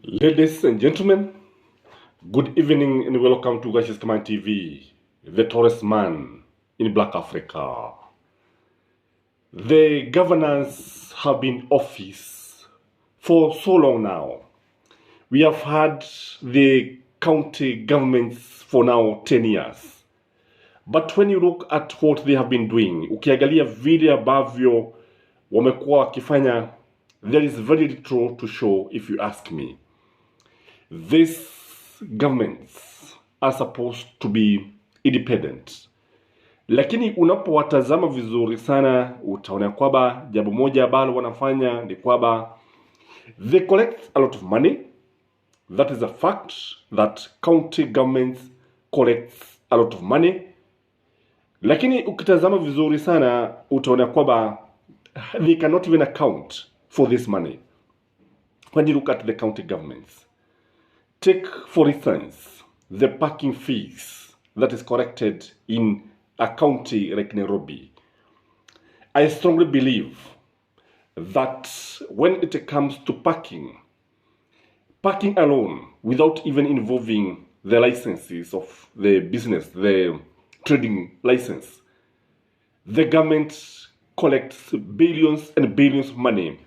Ladies and gentlemen, good evening and welcome to Gashes Command TV, the tallest man in Black Africa. The governors have been in office for so long now. We have had the county governments for now 10 years. But when you look at what they have been doing, ukiangalia vile ambavyo wamekuwa wakifanya, there is very little to show if you ask me. These governments are supposed to be independent. Lakini unapowatazama vizuri sana utaona kwamba jambo moja ambalo wanafanya ni kwamba they collect a lot of money. That is a fact that county governments collects a lot of money. Lakini ukitazama vizuri sana utaona kwamba they cannot even account for this money. When you look at the county governments, take, for instance, the parking fees that is collected in a county like Nairobi. I strongly believe that when it comes to parking alone, without even involving the licenses of the business, the trading license, the government collects billions and billions of money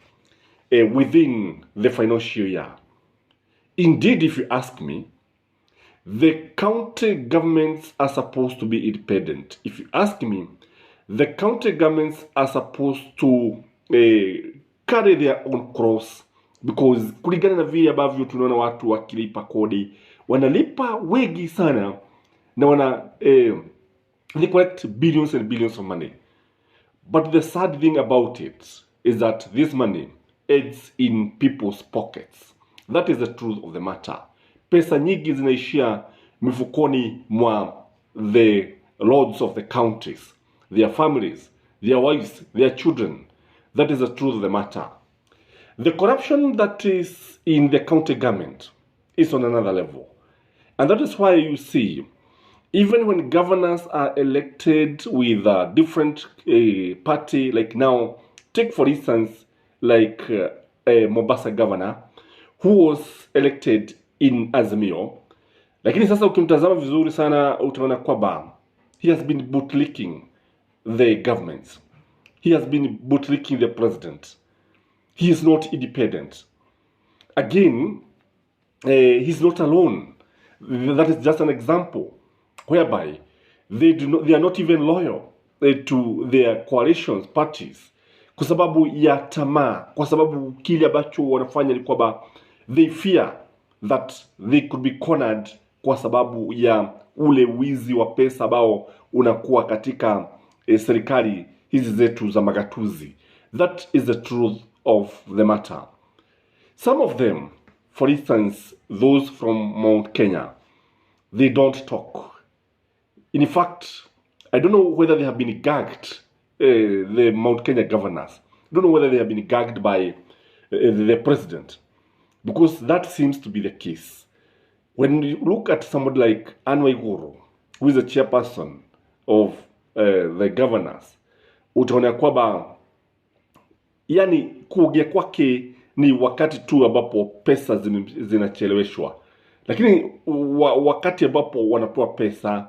within the financial year. Indeed, if you ask me, the county governments are supposed to be independent. If you ask me, the county governments are supposed to carry their own cross, because kulingana na vile ambavyo tunaona watu wakilipa kodi, wanalipa wengi sana na they collect billions and billions of money. But the sad thing about it is that this money ends in people's pockets. That is the truth of the matter. Pesa nyingi zinaishia mifukoni mwa the lords of the counties, their families, their wives, their children. That is the truth of the matter. The corruption that is in the county government is on another level. And that is why you see, even when governors are elected with a different party, like now, take for instance, like a Mombasa governor, who was elected in Azimio. Lakini sasa ukimtazama vizuri sana utaona kwamba he has been bootlicking the governments. He has been bootlicking the president. He is not independent. Again, he's not alone. That is just an example whereby they are not even loyal to their coalitions parties kwa sababu ya tamaa, kwa sababu kile ambacho wanafanya ni kwamba they fear that they could be cornered kwa sababu ya ule wizi wa pesa ambao unakuwa katika serikali hizi zetu za magatuzi. That is the truth of the matter. Some of them, for instance, those from Mount Kenya, they don't talk. In fact, I don't know whether they have been gagged, the Mount Kenya governors. I don't know whether they have been gagged by the president, because that seems to be the case. When you look at somebody like Anne Waiguru, who is the chairperson of the governors, utaona kwamba yani kuongea kwake ni wakati tu ambapo pesa zinacheleweshwa. Lakini wakati ambapo wanapewa pesa,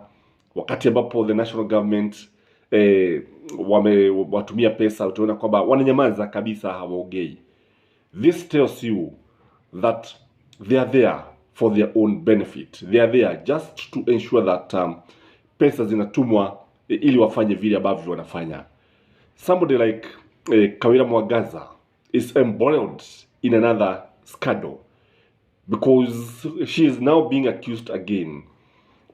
wakati ambapo the national government watumia pesa, utaona kwamba wananyamaza kabisa, hawaongei. This tells you that they are there for their own benefit. They are there just to ensure that pesa zinatumwa ili wafanye vile ambavyo wanafanya. Somebody like Kawira Mwagaza is embroiled in another scandal because she is now being accused again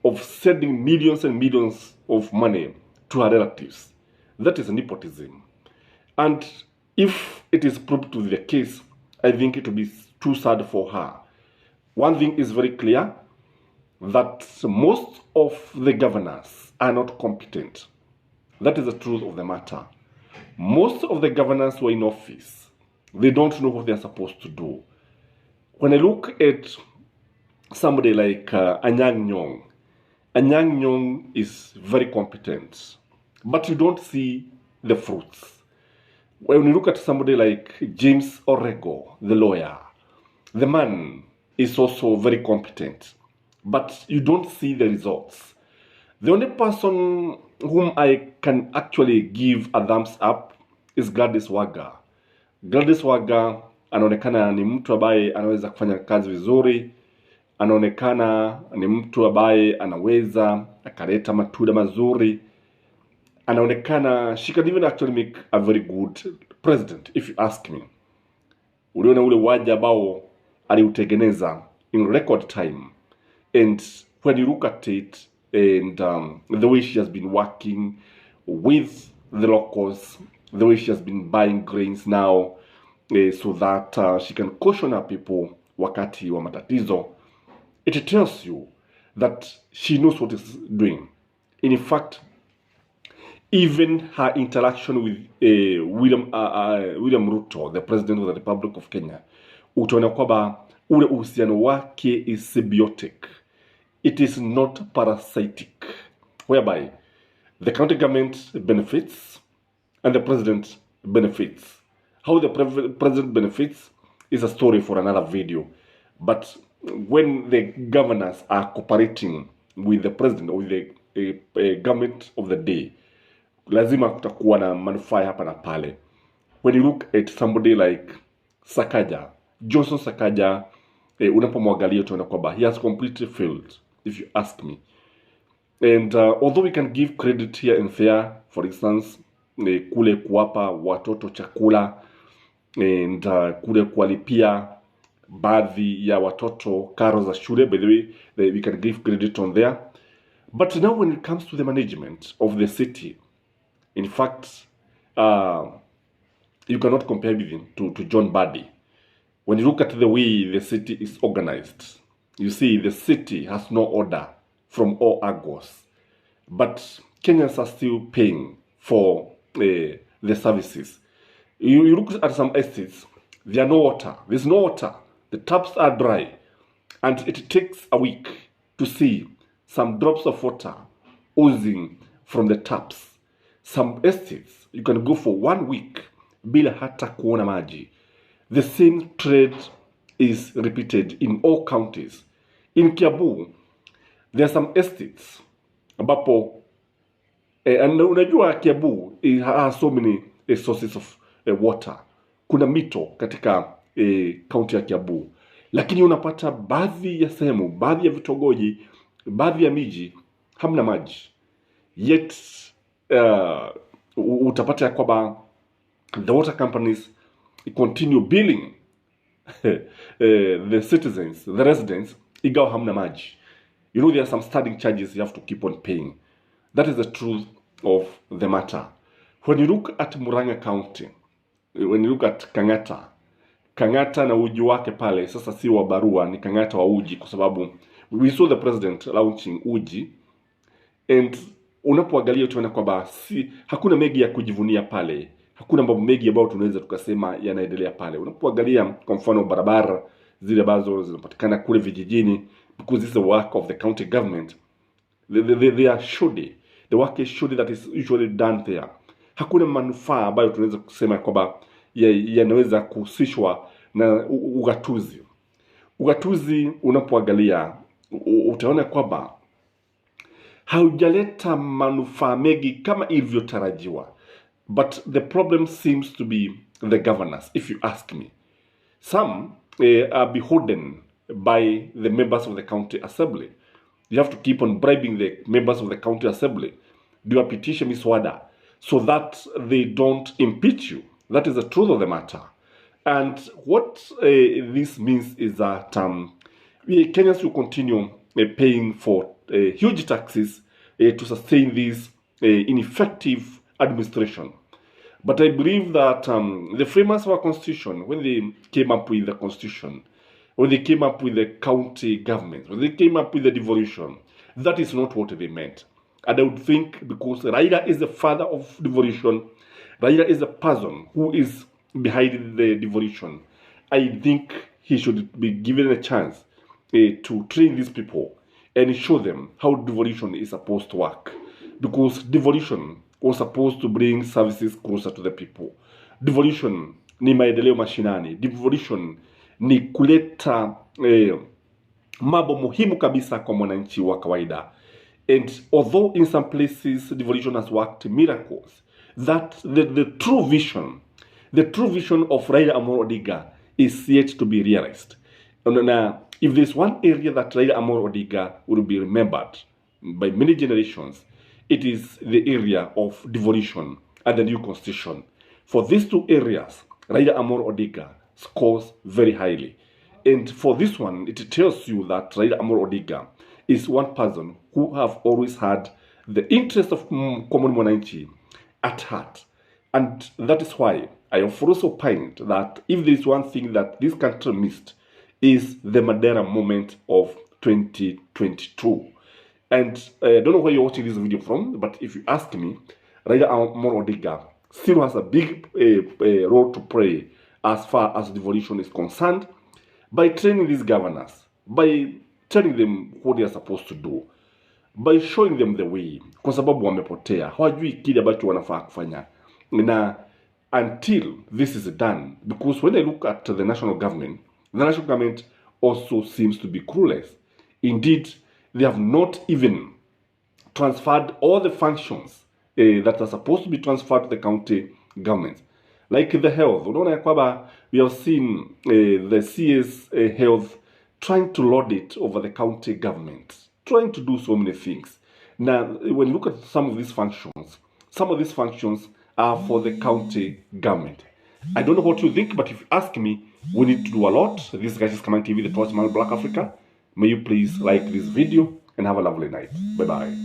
of sending millions and millions of money to her relatives. That is nepotism. And if it is proved to be the case, I think it will be too sad for her. One thing is very clear, that most of the governors are not competent. That is the truth of the matter. Most of the governors who are in office, they don't know what they are supposed to do. When I look at somebody like Anyang' Nyong is very competent, but you don't see the fruits. When you look at somebody like James Orego, the lawyer, the man is also very competent, but you don't see the results. The only person whom I can actually give a thumbs up is Gladys Wanga. Gladys Wanga anaonekana ni mtu ambaye anaweza kufanya kazi vizuri, anaonekana ni mtu ambaye anaweza akaleta matunda mazuri, anaonekana she can even actually make a very good president if you ask me. Uliona ule waja ambao aliutengeneza in record time, and when you look at it and the way she has been working with the locals, the way she has been buying grains now so that she can caution her people wakati wa matatizo, it tells you that she knows what is doing. In fact, even her interaction with William Ruto, the president of the Republic of Kenya, utaona kwamba ule uhusiano wake is symbiotic. It is not parasitic, whereby the county government benefits and the president benefits. How the president benefits is a story for another video. But when the governors are cooperating with the president or with the government of the day, lazima kutakuwa na manufaa hapa na pale. When you look at somebody like Sakaja, Johnson Sakaja, unapomwangalia utaona kwamba he has completely failed, if you ask me. And although we can give credit here and there, for instance, kule kuwapa watoto chakula and kule kuwalipia baadhi ya watoto karo za shule, by the way, we can give credit on there. But now when it comes to the management of the city, in fact, you cannot compare with him to John Mbadi. When you look at the way the city is organized, you see the city has no order from all angles. But Kenyans are still paying for the services. You look at some estates, there are no water. There's no water. The taps are dry. And it takes a week to see some drops of water oozing from the taps. Some estates, you can go for 1 week bila hata kuona maji. The same trade is repeated in all counties. In Kiambu, there are some estates ambapo and unajua Kiambu has so many sources of water. Kuna mito katika county ya Kiambu, lakini unapata baadhi ya sehemu, baadhi ya vitongoji, baadhi ya miji hamna maji. Yet utapata ya kwamba the water companies continue billing the citizens, the residents, ingawa hamna maji. You know, there are some standing charges you have to keep on paying. That is the truth of the matter. When you look at Murang'a County, when you look at Kang'ata na uji wake pale, sasa si wa barua, ni Kang'ata wa uji, kwa sababu we saw the president launching uji, and unapoangalia tunaona kwamba hakuna mengi ya kujivunia pale. Hakuna mambo mengi ambayo tunaweza tukasema yanaendelea pale. Unapoangalia kwa mfano barabara zile ambazo zinapatikana kule vijijini, because this is the work of the county government, they are shoddy. The work is shoddy that is usually done there. Hakuna manufaa ambayo tunaweza kusema kwamba yanaweza kuhusishwa na ugatuzi. Ugatuzi unapoangalia utaona kwamba haujaleta manufaa mengi kama ilivyotarajiwa. But the problem seems to be the governors, if you ask me. Some are beholden by the members of the county assembly. You have to keep on bribing the members of the county assembly, do a petition miswada, so that they don't impeach you. That is the truth of the matter. And what this means is that Kenyans will continue paying for huge taxes to sustain this ineffective administration. But I believe that the framers of our constitution, when they came up with the constitution, when they came up with the county government, when they came up with the devolution, that is not what they meant. And I would think, because Raila is the father of devolution, Raila is the person who is behind the devolution, I think he should be given a chance to train these people and show them how devolution is supposed to work. Because devolution was supposed to bring services closer to the people. Devolution ni maendeleo mashinani. Devolution ni kuleta mambo muhimu kabisa kwa mwananchi wa kawaida. And although in some places devolution has worked miracles, that the true vision of Raila AMOLO ODINGA is yet to be realized. And if there's one area that Raila AMOLO ODINGA will be remembered by many generations, it is the area of devolution and the new constitution. For these two areas, Raila AMOLO ODINGA scores very highly. And for this one, it tells you that Raila AMOLO ODINGA is one person who have always had the interest of common mwananchi at heart. And that is why I have also opined that if there is one thing that this country missed, is the Madeira moment of 2022. And I don't know where you're watching this video from, but if you ask me, Raila AMOLO ODINGA still has a big role to play as far as devolution is concerned, by training these governors, by telling them what they are supposed to do, by showing them the way, kwa sababu wamepotea, hawajui kile ambacho wanafaa kufanya. Na until this is done, because when I look at the national government also seems to be clueless. Indeed, they have not even transferred all the functions that are supposed to be transferred to the county governments. Like the health, we have seen the CS health trying to lord it over the county government, trying to do so many things. Now, when you look at some of these functions are for the county government. I don't know what you think, but if you ask me, we need to do a lot. This guy is Command TV, the Torch Man Black Africa. May you please like this video and have a lovely night. Bye-bye.